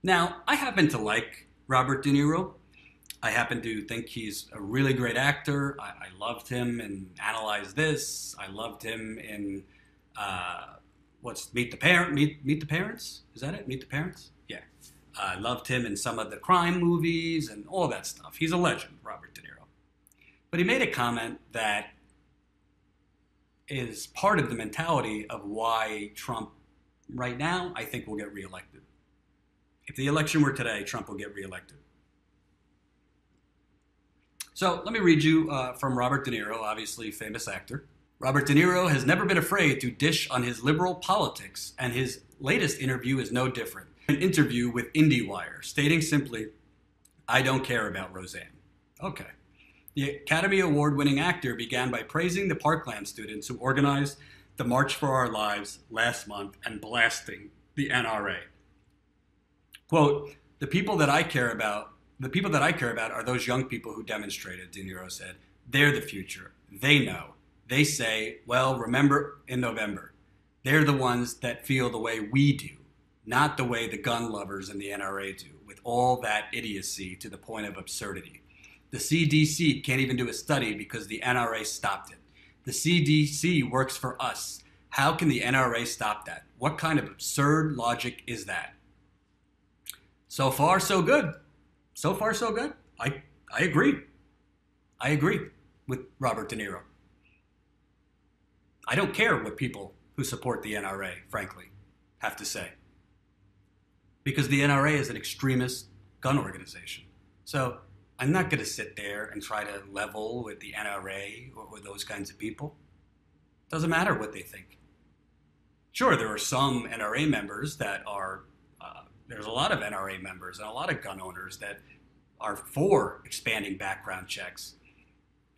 Now, I happen to like Robert De Niro. I happen to think he's a really great actor. I loved him in Analyze This. I loved him in what's Meet the Parents? Is that it? Meet the Parents? Yeah. I loved him in some of the crime movies and all that stuff. He's a legend, Robert De Niro. But he made a comment that is part of the mentality of why Trump, right now, I think will get reelected. If the election were today, Trump will get reelected. So let me read you from Robert De Niro, obviously famous actor. Robert De Niro has never been afraid to dish on his liberal politics, and his latest interview is no different. An interview with IndieWire, stating simply, "I don't care about Roseanne." Okay. The Academy Award-winning actor began by praising the Parkland students who organized the March for Our Lives last month and blasting the NRA. Quote, the people that I care about are those young people who demonstrated, De Niro said. They're the future. They know. They say, well, remember in November. They're the ones that feel the way we do, not the way the gun lovers and the NRA do, with all that idiocy to the point of absurdity. The CDC can't even do a study because the NRA stopped it. The CDC works for us. How can the NRA stop that? What kind of absurd logic is that? So far, so good. So far, so good. I agree. I agree with Robert De Niro. I don't care what people who support the NRA, frankly, have to say. Because the NRA is an extremist gun organization. So I'm not going to sit there and try to level with the NRA or with those kinds of people. Doesn't matter what they think. Sure, there are some NRA members that are there's a lot of NRA members and a lot of gun owners that are for expanding background checks.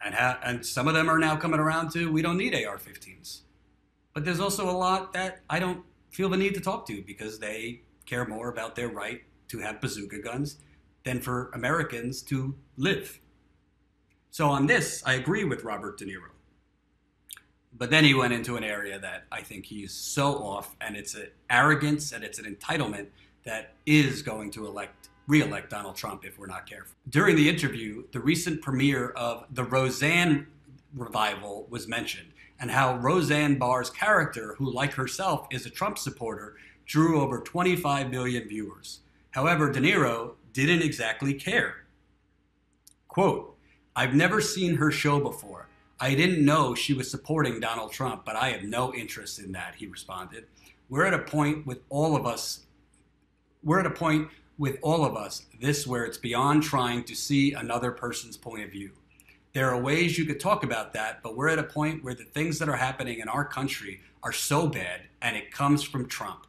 And some of them are now coming around to, we don't need AR-15s. But there's also a lot that I don't feel the need to talk to because they care more about their right to have bazooka guns than for Americans to live. So on this, I agree with Robert De Niro. But then he went into an area that I think he's so off, and it's an arrogance and it's an entitlement that is going to re-elect Donald Trump if we're not careful. During the interview, the recent premiere of the Roseanne revival was mentioned, and how Roseanne Barr's character, who like herself is a Trump supporter, drew over 25 million viewers. However, De Niro didn't exactly care. Quote, I've never seen her show before. I didn't know she was supporting Donald Trump, but I have no interest in that, he responded. We're at a point with all of us, this where it's beyond trying to see another person's point of view. There are ways you could talk about that, but we're at a point where the things that are happening in our country are so bad, and it comes from Trump.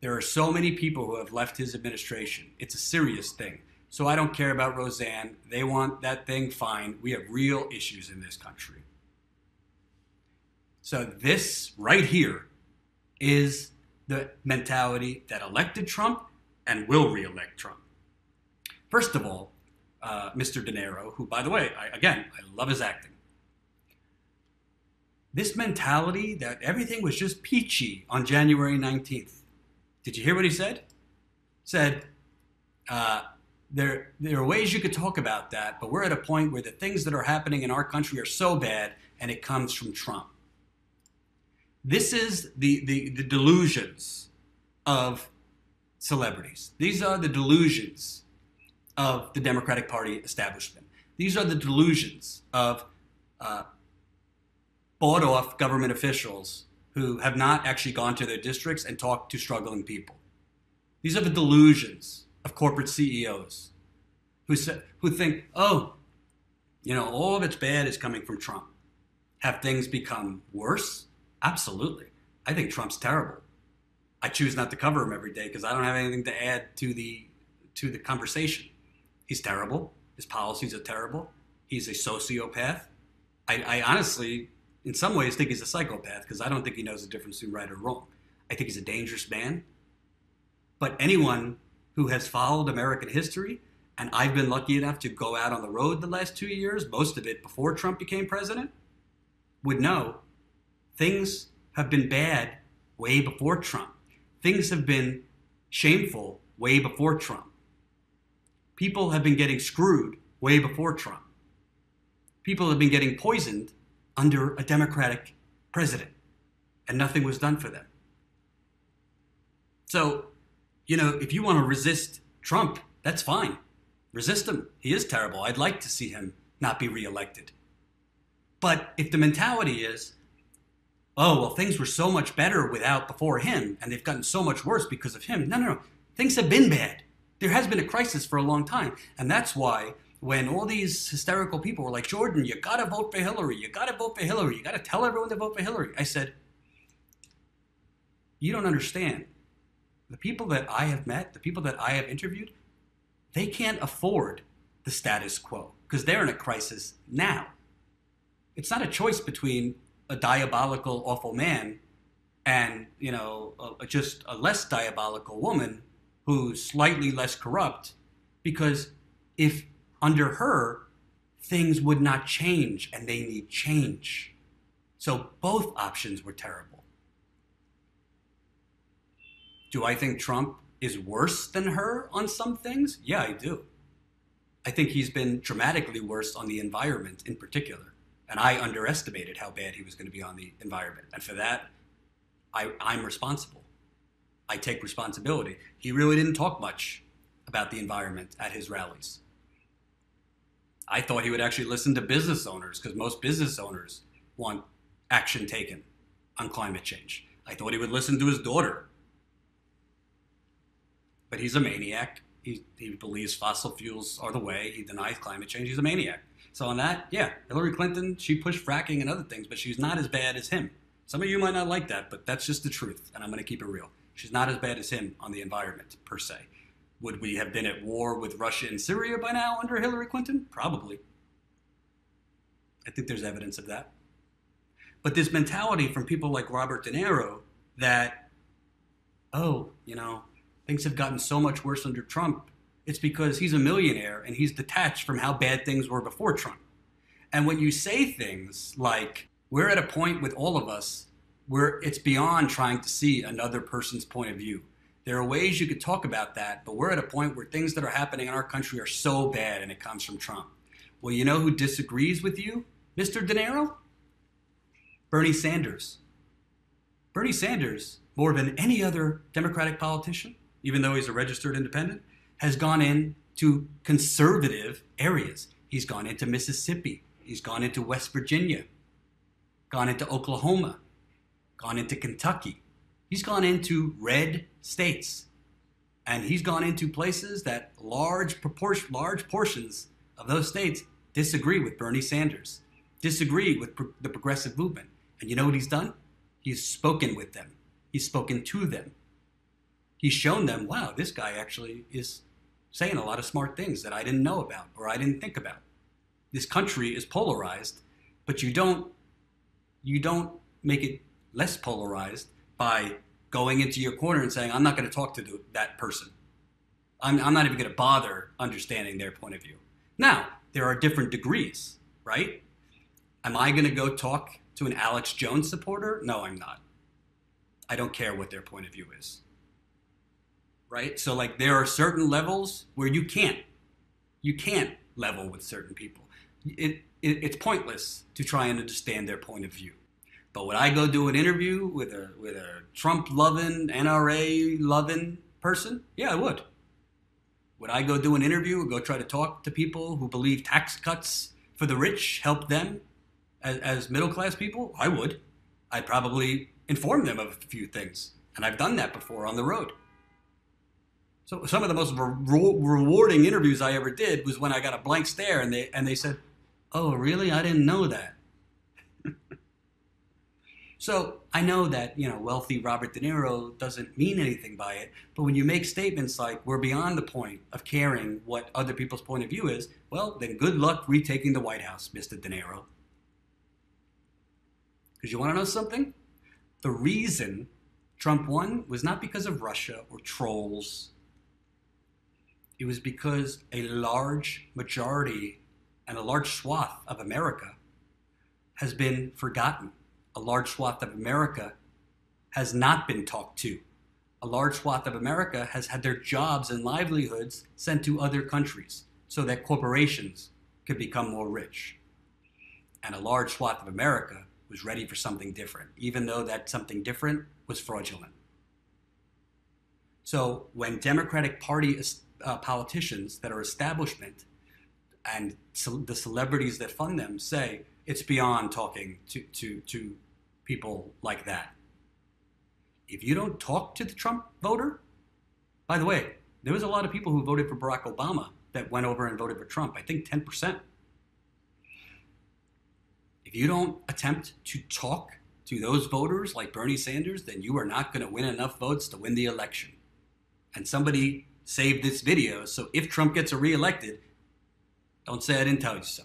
There are so many people who have left his administration. It's a serious thing. So I don't care about Roseanne. They want that thing, fine. We have real issues in this country. So this right here is the mentality that elected Trump and will re-elect Trump. First of all, Mr. De Niro, who, by the way, I love his acting. This mentality that everything was just peachy on January 19th. Did you hear what he said? Said, there are ways you could talk about that, but we're at a point where the things that are happening in our country are so bad, and it comes from Trump. This is the delusions of celebrities. These are the delusions of the Democratic Party establishment. These are the delusions of bought-off government officials who have not actually gone to their districts and talked to struggling people. These are the delusions of corporate CEOs who think, oh, all of it's bad is coming from Trump. Have things become worse? Absolutely. I think Trump's terrible. I choose not to cover him every day because I don't have anything to add to the conversation. He's terrible. His policies are terrible. He's a sociopath. I honestly, in some ways, think he's a psychopath because I don't think he knows the difference between right or wrong. I think he's a dangerous man. But anyone who has followed American history, and I've been lucky enough to go out on the road the last 2 years, most of it before Trump became president, would know things have been bad way before Trump. Things have been shameful way before Trump. People have been getting screwed way before Trump. People have been getting poisoned under a Democratic president, and nothing was done for them. So, if you want to resist Trump, that's fine. Resist him. He is terrible. I'd like to see him not be reelected. But if the mentality is, oh, well, things were so much better before him, and they've gotten so much worse because of him. No. Things have been bad. There has been a crisis for a long time. And that's why when all these hysterical people were like, Jordan, you got to vote for Hillary. You got to vote for Hillary. You got to tell everyone to vote for Hillary. I said, you don't understand. The people that I have met, the people that I have interviewed, they can't afford the status quo because they're in a crisis now. It's not a choice between a diabolical, awful man and, just a less diabolical woman who's slightly less corrupt, because if under her, things would not change and they need change. So both options were terrible. Do I think Trump is worse than her on some things? Yeah, I do. I think he's been dramatically worse on the environment in particular. And I underestimated how bad he was going to be on the environment. And for that, I'm responsible. I take responsibility. He really didn't talk much about the environment at his rallies. I thought he would actually listen to business owners, because most business owners want action taken on climate change. I thought he would listen to his daughter. But he's a maniac. He believes fossil fuels are the way. He denies climate change. He's a maniac. So on that, yeah, Hillary Clinton, she pushed fracking and other things, but she's not as bad as him. Some of you might not like that, but that's just the truth, and I'm going to keep it real. She's not as bad as him on the environment, per se. Would we have been at war with Russia and Syria by now under Hillary Clinton? Probably. I think there's evidence of that. But this mentality from people like Robert De Niro that, things have gotten so much worse under Trump, it's because he's a millionaire and he's detached from how bad things were before Trump. And when you say things like, we're at a point with all of us where it's beyond trying to see another person's point of view. There are ways you could talk about that, but we're at a point where things that are happening in our country are so bad and it comes from Trump. Well, you know who disagrees with you, Mr. De Niro? Bernie Sanders. Bernie Sanders, more than any other Democratic politician, even though he's a registered independent, has gone into conservative areas. He's gone into Mississippi. He's gone into West Virginia, gone into Oklahoma, gone into Kentucky. He's gone into red states. And he's gone into places that large portions of those states disagree with Bernie Sanders, disagree with the progressive movement. And you know what he's done? He's spoken with them. He's spoken to them. He's shown them, wow, this guy actually is saying a lot of smart things that I didn't know about or I didn't think about. This country is polarized, but you don't make it less polarized by going into your corner and saying, I'm not going to talk to that person. I'm not even going to bother understanding their point of view. Now, there are different degrees, right? Am I going to go talk to an Alex Jones supporter? No, I'm not. I don't care what their point of view is, right? So like there are certain levels where you can't level with certain people. It's pointless to try and understand their point of view. But would I go do an interview with a Trump-loving, NRA-loving person? Yeah, I would. Would I go do an interview or go try to talk to people who believe tax cuts for the rich help them as middle-class people? I would. I'd probably inform them of a few things. And I've done that before on the road. So some of the most rewarding interviews I ever did was when I got a blank stare and they said, oh, really? I didn't know that. So I know that, wealthy Robert De Niro doesn't mean anything by it, but when you make statements like, we're beyond the point of caring what other people's point of view is, well, then good luck retaking the White House, Mr. De Niro. Because you want to know something? The reason Trump won was not because of Russia or trolls. It was because a large majority and a large swath of America has been forgotten. A large swath of America has not been talked to a large swath of America has had their jobs and livelihoods sent to other countries so that corporations could become more rich. And a large swath of America was ready for something different, even though that something different was fraudulent. So when Democratic Party politicians that are establishment and the celebrities that fund them say it's beyond talking to people like that. If you don't talk to the Trump voter, by the way, there was a lot of people who voted for Barack Obama that went over and voted for Trump. I think 10%. If you don't attempt to talk to those voters like Bernie Sanders, then you are not going to win enough votes to win the election. And somebody saved this video, so if Trump gets reelected, don't say I didn't tell you so.